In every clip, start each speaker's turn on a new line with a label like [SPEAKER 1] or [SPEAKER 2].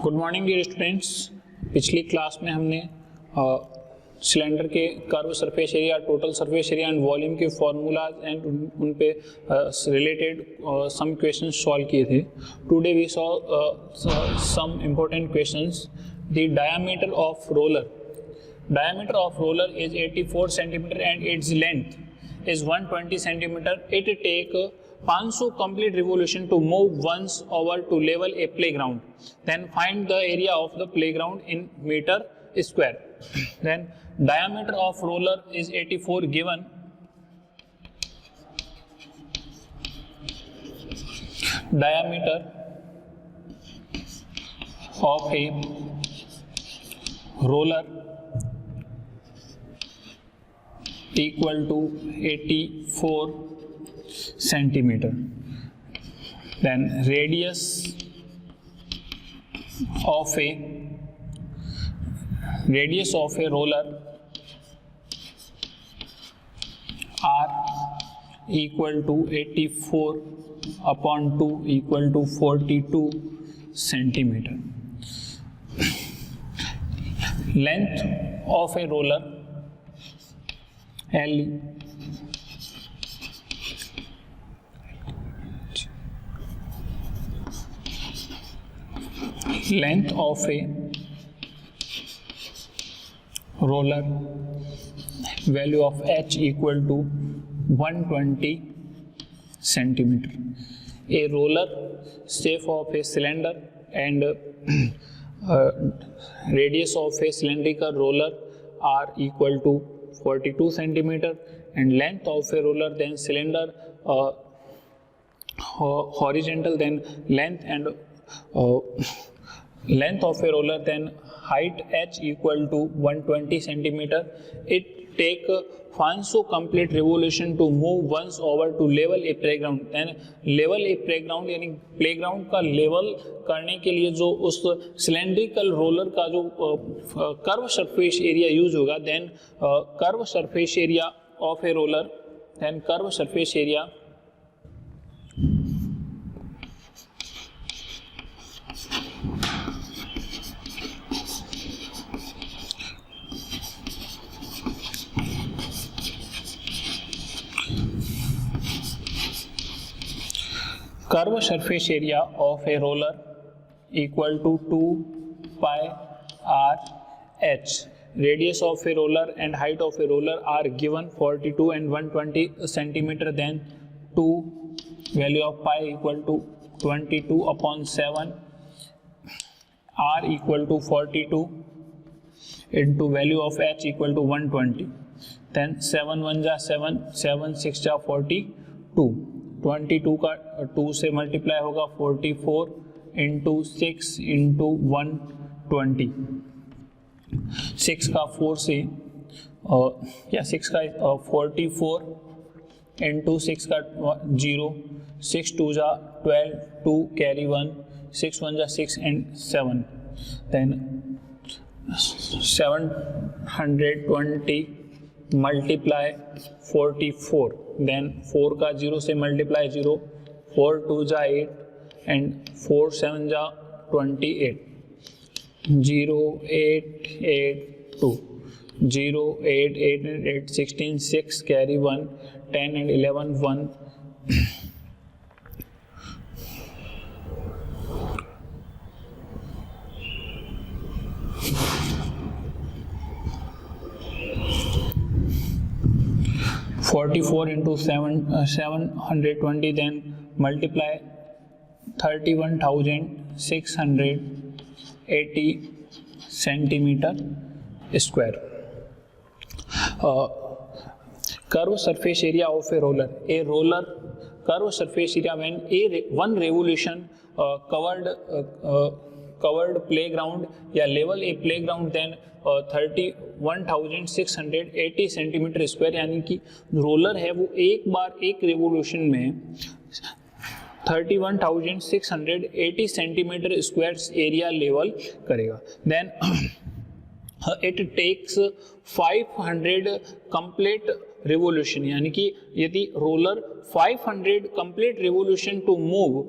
[SPEAKER 1] Good morning dear students. पिछली class में हमने सिलेंडर के curve surface area, total surface area and volume के फॉर्मूलाज एंड उन पे रिलेटेड सम क्वेश्चंस सॉल्व किए थे। Today we saw some important questions. The diameter of roller is 84 centimeter and its length is 120 centimeter. It take 500 complete revolution to move once over to level a playground. Then find the area of the playground in meter square. Then diameter of roller is 84 given. Diameter of a roller equal to 84 centimeter. Then radius of a roller r equal to 84 upon 2 equal to 42 centimeter. Length of a roller L length of a roller, value of h equal to 120 centimeter. A roller shape of a cylinder and radius of a cylindrical roller are equal to 42 centimeter, and length of a roller then cylinder horizontal, then length and length of a roller then height h equal to 120 centimeter. It take 500 complete revolution to move once over to level a playground. Then level a playground यानी playground का level करने के लिए जो उस cylindrical roller का जो curve surface area use होगा, then curve surface area of a roller, then curve surface area curve surface area of a roller equal to 2 pi r h. Radius of a roller and height of a roller are given 42 and 120 centimeter. Then 2 value of pi equal to 22 upon 7, r equal to 42 into value of h equal to 120. Then 7 1 जा 7, 7 6 जा 42, 22 का 2 से multiply होगा 44 into 6 into 120, 6 का 4 से या 6 का 44 into 6 का 0, 6 2 जा 12, 2 कैरी 1, 6 1 जा 6 and 7. Then 720 मल्टीप्लाई 44, देन 4 का 0 से मल्टीप्लाई 0, 4 2 जा 8 एंड 4 7 जा 28, 0 8 8 2, 0 8 8 8 16, 6 carry 1, 10 and 11 1. 44 into 720, then multiply 31,680 centimeter square. Curve surface area of a roller. A roller curve surface area when one revolution covered playground या level a playground, then 31,680 centimetre square, यानी कि roller है वो एक बार एक revolution में 31,680 centimetre square area level करेगा. Then it takes 500 complete revolution, यानी कि यदि roller 500 complete revolution to move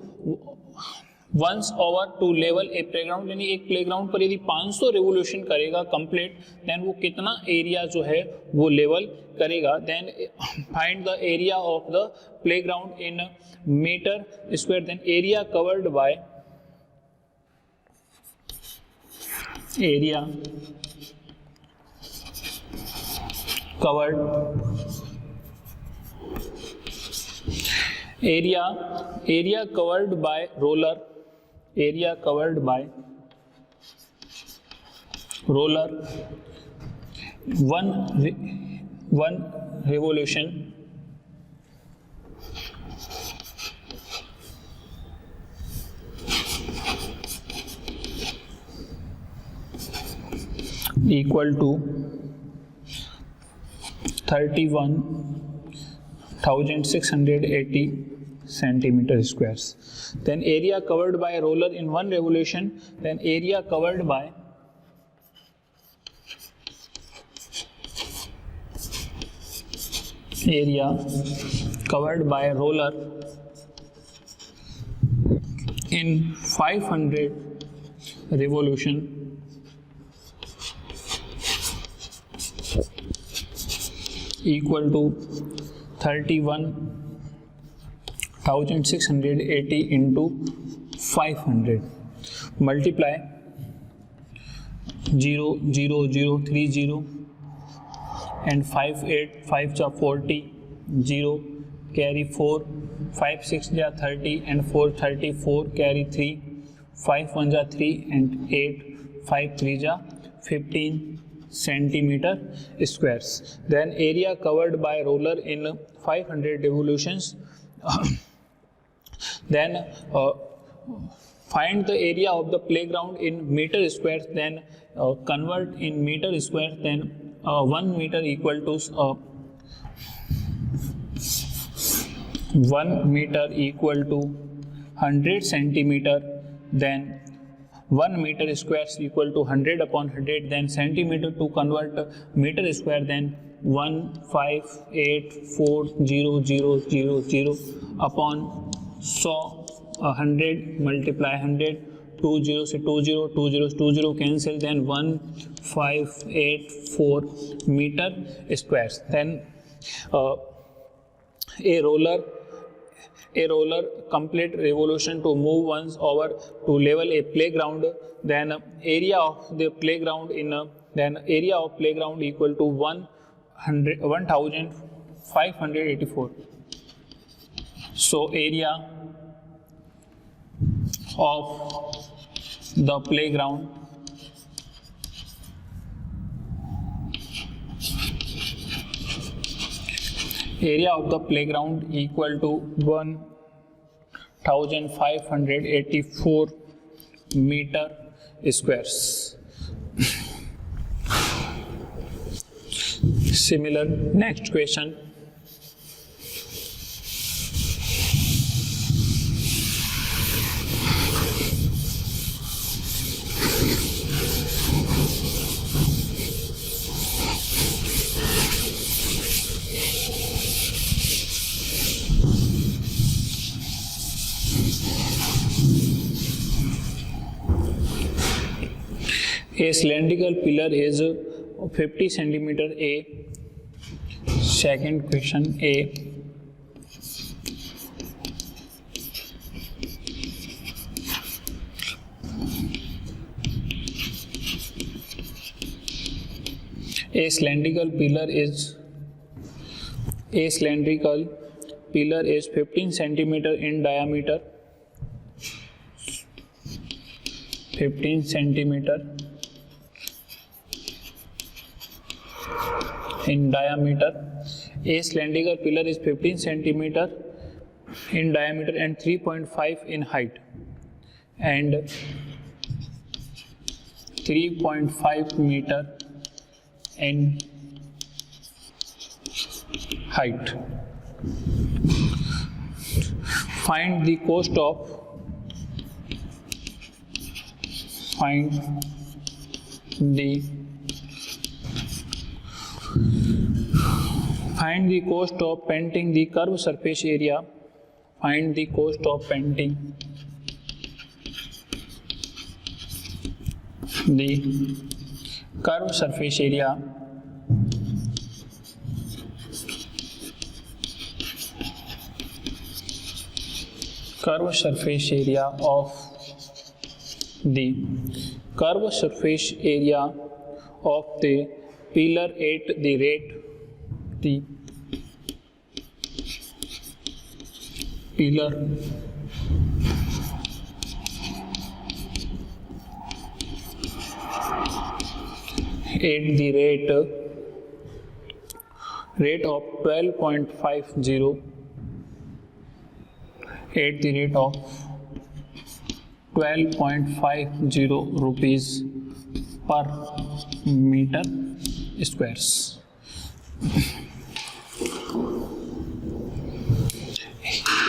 [SPEAKER 1] once over to level a playground, यानी एक प्लेग्राउंड पर यदि 500 रेवोल्यूशन करेगा कंप्लीट, देन वो कितना एरिया जो है वो लेवल करेगा. Then find the area of the playground in metre square. Then area covered by area covered by roller, area covered by roller, one revolution equal to 31,680 centimeter squares. Then area covered by a roller in one revolution, then area covered by a roller in 500 revolution equal to 31,680 into 500 multiply 0 0 0 3 0 and 5 8 5 ja 40 0 carry 4 5 6 ja 30 and 4 34 carry 3 5 1 ja 3 and 8 5 3 ja 15 centimeter squares. Then area covered by roller in 500 revolutions. Then find the area of the playground in meter squares. Then convert in meter square. Then 1 meter equal to 1 meter equal to 100 centimeter. Then 1 meter square is equal to 100 upon 100, then centimeter to convert meter square, then 1584000 upon 100 multiply 100, 20 से 20 20 cancel, then 1584 meter squares. Then a roller complete revolution to move once over to level a playground. Then area of the playground equal to 1584. So area of the playground equal to 1584 meter squares. Similar next question. A cylindrical pillar is 50 centimeter. A second question. A cylindrical pillar is 15 centimeter in diameter. 15 centimeter in diameter. A cylindrical pillar is 15 centimeter in diameter and 3.5 in height and 3.5 meter in height. Find the cost of painting the curved surface area. Find the cost of painting the curved surface area of the curved surface area of the pillar at the rate the pillar at the rate of 12.50 at the rate of 12.50 rupees per meter squares.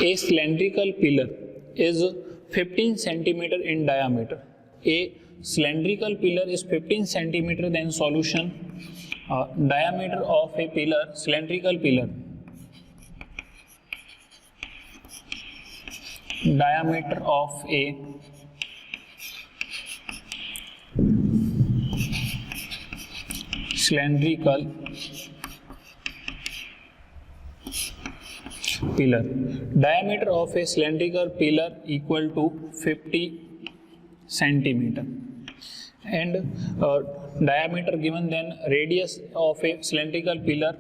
[SPEAKER 1] A cylindrical pillar is 15 centimeter in diameter. A cylindrical pillar is 15 centimeter. Then solution, diameter of a pillar, cylindrical pillar, diameter of a cylindrical pillar. Diameter of a cylindrical pillar equal to 50 centimeter. And diameter given, then radius of a cylindrical pillar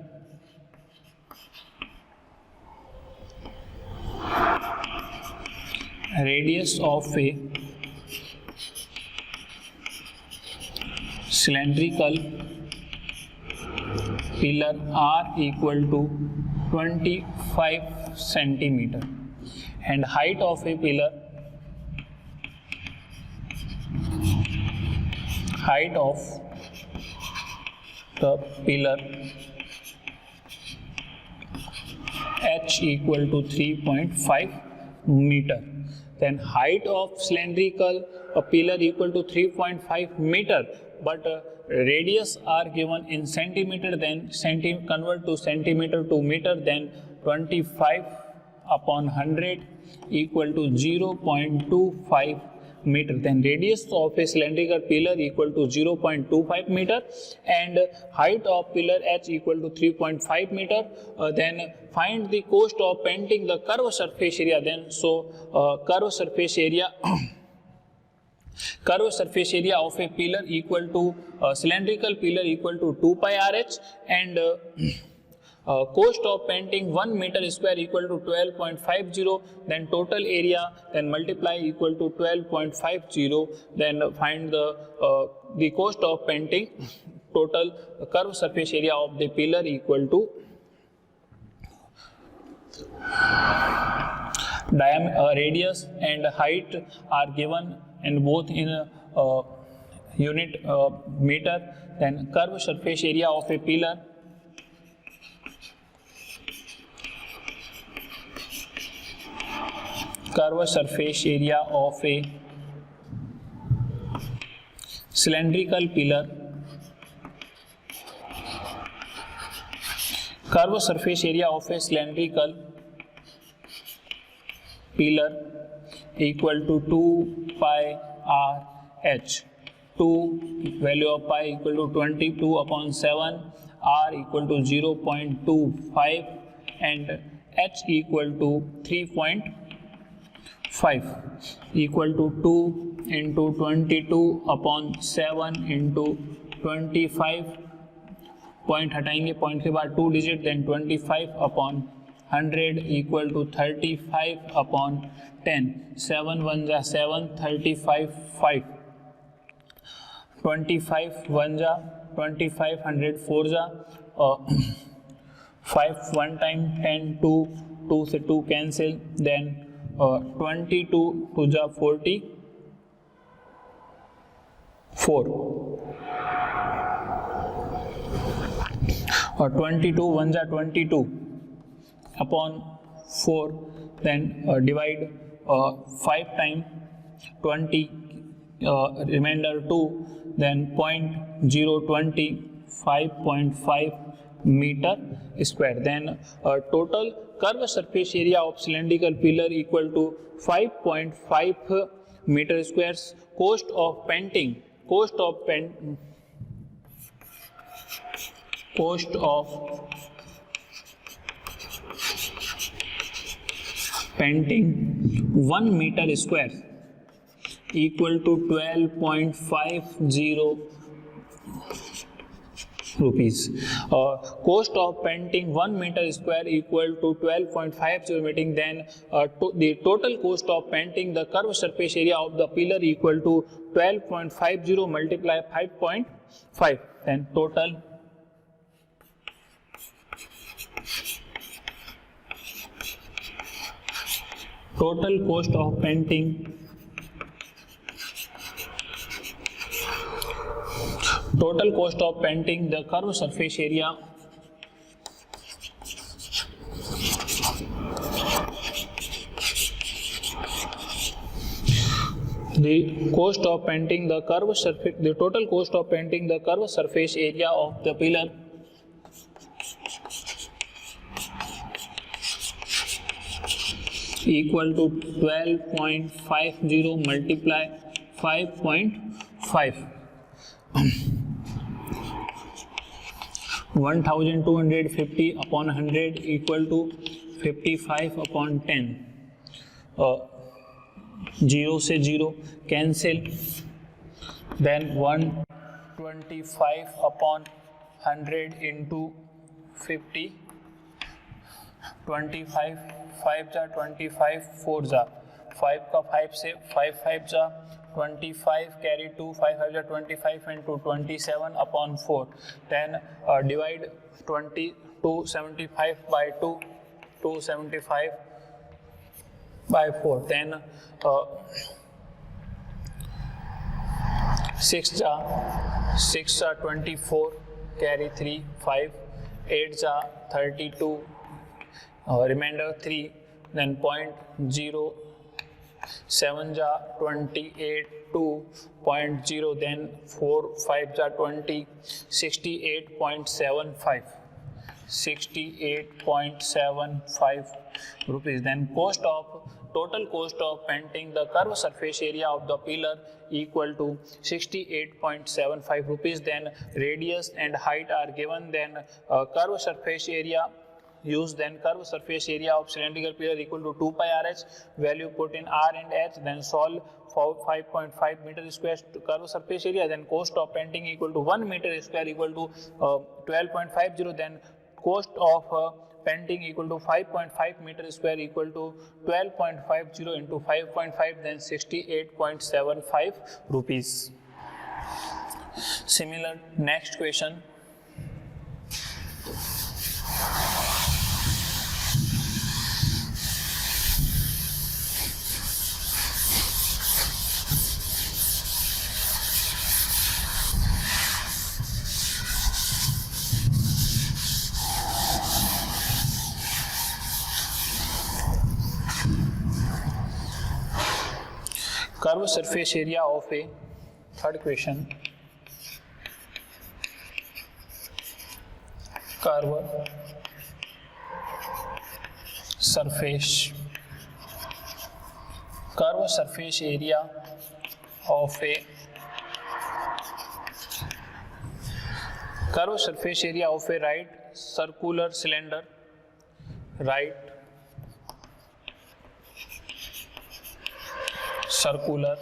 [SPEAKER 1] radius of a cylindrical pillar are equal to 25 centimeter, and height of a pillar the pillar h equal to 3.5 meter. Then height of cylindrical pillar equal to 3.5 meter, but radius are given in centimeter, then convert to centimeter to meter, then 25 upon 100 equal to 0.25 meter. Then radius of a cylindrical pillar equal to 0.25 meter, and height of pillar h equal to 3.5 meter. Then find the cost of painting the curved surface area. Then curved surface area curved surface area of a pillar equal to cylindrical pillar equal to 2 pi rh, and cost of painting 1 meter square equal to 12.50. Then total area, then multiply equal to 12.50. Then find the cost of painting total curved surface area of the pillar equal to radius and height are given, and both in unit meter. Then curved surface area of a pillar curved surface area of a cylindrical pillar curved surface area of a cylindrical pillar equal to 2 pi r h. 2 value of pi equal to 22 upon 7, r equal to 0.25, and h equal to 3.5 equal to 2 into 22 upon 7 into 25. Point हटाएंगे, point के बाद 2 digit, then 25 upon 100 equal to 35 upon 10. 7 1 जा 7, 35 5, 25 1 जा 25, 100 4 जा 5 1 time 10 2, 2 से 2 cancel, then 22 2 जा 44 और 22 1 जा 22 upon 4, then divide 5 time 20, remainder 2, then 0.020 5.5 meter square. Then total curved surface area of cylindrical pillar equal to 5.5 meter squares. Cost of painting cost of painting 1 meter square equal to 12.50 rupees. Cost of painting 1 meter square equal to 12.50 meter, then the total cost of painting the curved surface area of the pillar equal to 12.50 multiply 5.5, then total cost of painting the curved surface area the total cost of painting the curved surface area of the pillar equal to 12.50 multiply 5.5. 1250 upon 100 equal to 55 upon 10. 0 से 0 cancel, then 125 upon 100 into 50, 25 5 जा 25 4 जा 5 का 5 से 5 5 जा 25 carry 2 5 5 जा 25 into 27 upon 4, then divide 275 by 2 275 by 4, then 6 जा 24 carry 3 5 8 जा 32 remainder 3, then 0.07 ja 28 2.0, then 4 5 ja 20 68.75 rupees. Then total cost of painting the curved surface area of the pillar equal to 68.75 rupees. Then radius and height are given, then curved surface area use, then curved surface area of cylindrical pillar equal to 2 pi rh, value put in r and h, then solve for 5.5 meter square curved surface area, then cost of painting equal to 1 meter square equal to 12.50, then cost of painting equal to 5.5 meter square equal to 12.50 into 5.5, then 68.75 rupees. Similar next question. Curved surface area of a third question. Curved surface area of a right circular cylinder, right circular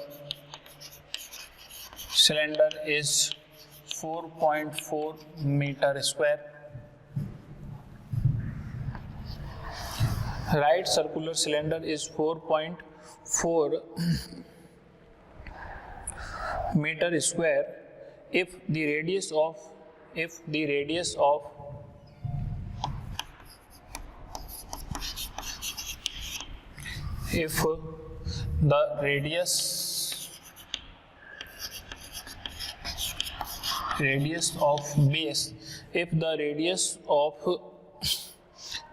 [SPEAKER 1] cylinder is 4.4 meter square. Right circular cylinder is 4.4 meter square if the radius of the radius of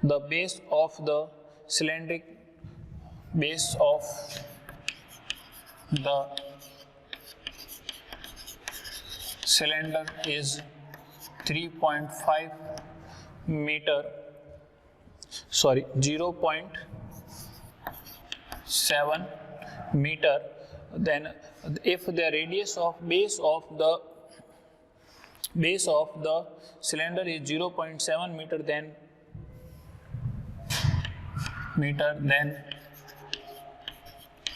[SPEAKER 1] the base of the cylindric base of the cylinder is 0.7 meter, then if the radius of base of the cylinder is 0.7 meter, then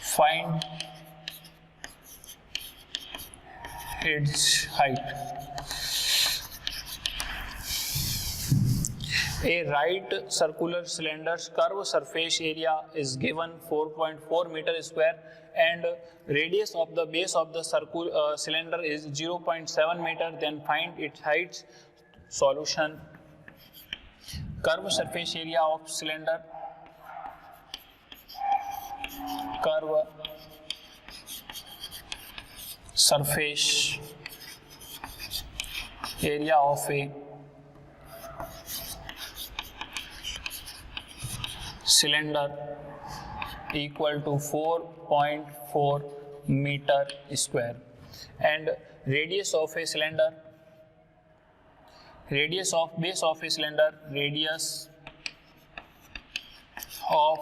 [SPEAKER 1] find its height. A right circular cylinder's curved surface area is given 4.4 meter square and radius of the base of the cylinder is 0.7 meter, then find its height. Solution: curved surface area of cylinder, curved surface area of a cylinder equal to 4.4 meter square, and radius of a cylinder, radius of base of a cylinder, radius of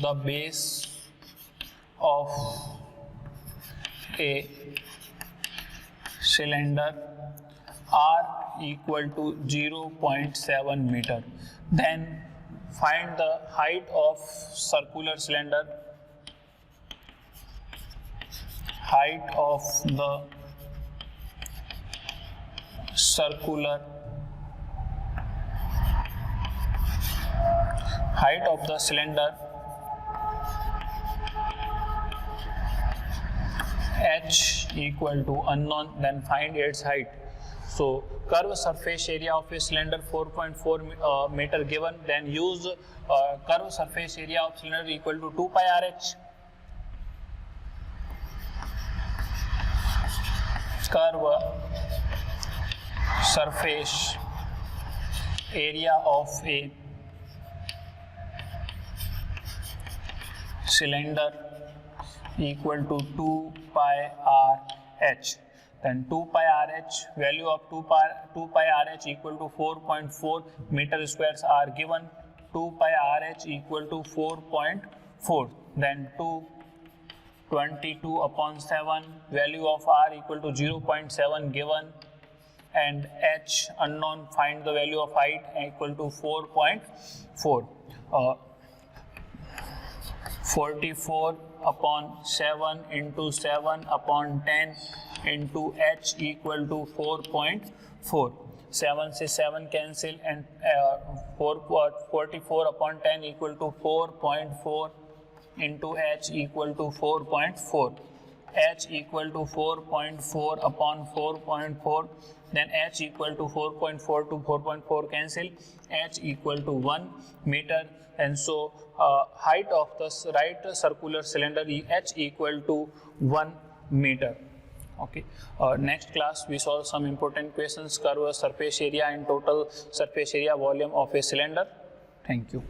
[SPEAKER 1] the base of a cylinder are equal to 0.7 meter. Then find the height of circular cylinder, height of the cylinder h equal to unknown, then find its height. So curved surface area of a cylinder 4.4 meter given, then use curved surface area of cylinder equal to 2 pi RH. Curved surface area of a cylinder equal to 2 pi RH. Then 2 pi RH, value of 2 pi RH equal to 4.4 meter squares are given. 2 pi RH equal to 4.4. Then 222 upon 7, value of R equal to 0.7 given, and H unknown, find the value of height equal to 4.4. 44 upon 7 into 7 upon 10 into H equal to 4.4. 7 से 7 cancel and 44 upon 10 equal to 4.4 into H equal to 4.4. H equal to 4.4 upon 4.4, then H equal to 4.4 to 4.4 cancel, H equal to 1 meter, and so height of the right circular cylinder H equal to 1 meter. Okay. Next class we saw some important questions, curved surface area and total surface area volume of a cylinder. Thank you.